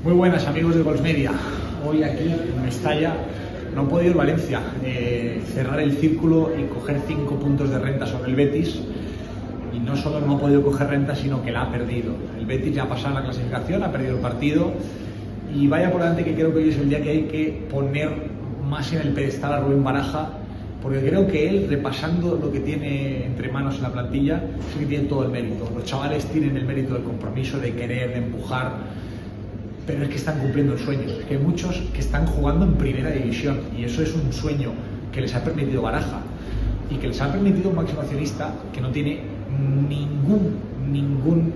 Muy buenas amigos de Gols Media. Hoy aquí en Mestalla no ha podido el Valencia cerrar el círculo y coger 5 puntos de renta sobre el Betis. Y no solo no ha podido coger renta, sino que la ha perdido. El Betis ya ha pasado la clasificación, ha perdido el partido. Y vaya por delante que creo que hoy es el día que hay que poner más en el pedestal a Rubén Baraja, porque creo que él, repasando lo que tiene entre manos en la plantilla, sí que tiene todo el mérito. Los chavales tienen el mérito del compromiso, de querer, de empujar, pero es que están cumpliendo el sueño. Es que hay muchos que están jugando en primera división y eso es un sueño que les ha permitido Baraja y que les ha permitido un máximo accionista que no tiene ningún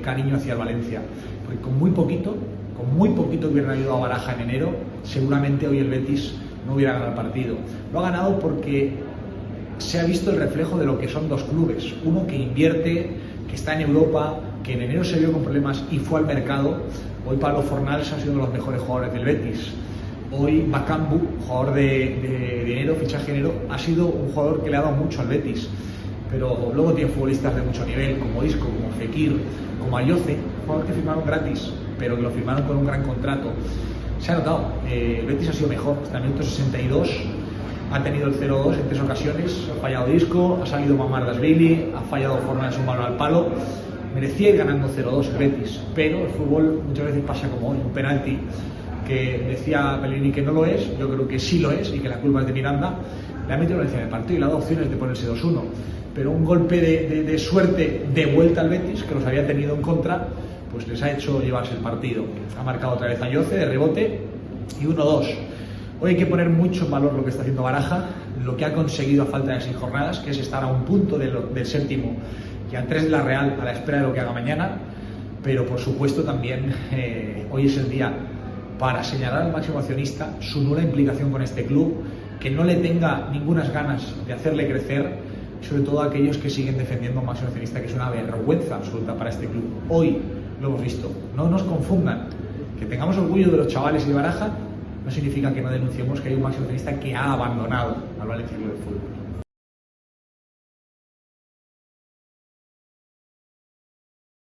cariño hacia el Valencia, porque con muy poquito que hubieran ayudado a Baraja en enero, seguramente hoy el Betis no hubiera ganado el partido. Lo ha ganado porque se ha visto el reflejo de lo que son dos clubes, uno que invierte, que está en Europa, que en enero se vio con problemas y fue al mercado. Hoy Pablo Fornals ha sido uno de los mejores jugadores del Betis. Hoy Bakambu, jugador de enero, fichaje de enero, ha sido un jugador que le ha dado mucho al Betis. Pero luego tiene futbolistas de mucho nivel, como Isco, como Fekir, como Ayoce, jugadores que firmaron gratis, pero que lo firmaron con un gran contrato. Se ha notado, el Betis ha sido mejor, hasta el minuto 62, ha tenido el 0-2 en 3 ocasiones, ha fallado Isco, ha salido Mamardashvili, ha fallado Fornals un balón al palo. Merecía ir ganando 0-2 el Betis, pero el fútbol muchas veces pasa como hoy, un penalti que decía Pellegrini que no lo es, yo creo que sí lo es y que la culpa es de Miranda, le ha metido la en el partido y le ha dado opciones de ponerse 2-1, pero un golpe de suerte de vuelta al Betis, que los había tenido en contra, pues les ha hecho llevarse el partido. Ha marcado otra vez Ayoce de rebote y 1-2. Hoy hay que poner mucho en valor lo que está haciendo Baraja, lo que ha conseguido a falta de 6 jornadas, que es estar a un punto del séptimo y a 3 de la Real, a la espera de lo que haga mañana. Pero por supuesto también hoy es el día para señalar al máximo accionista su nula implicación con este club, que no le tenga ninguna ganas de hacerle crecer, y sobre todo a aquellos que siguen defendiendo al máximo accionista, que es una vergüenza absoluta para este club. Hoy lo hemos visto, no nos confundan, que tengamos orgullo de los chavales y de Baraja no significa que no denunciemos que hay un máximo accionista que ha abandonado al Valencia Club de Fútbol.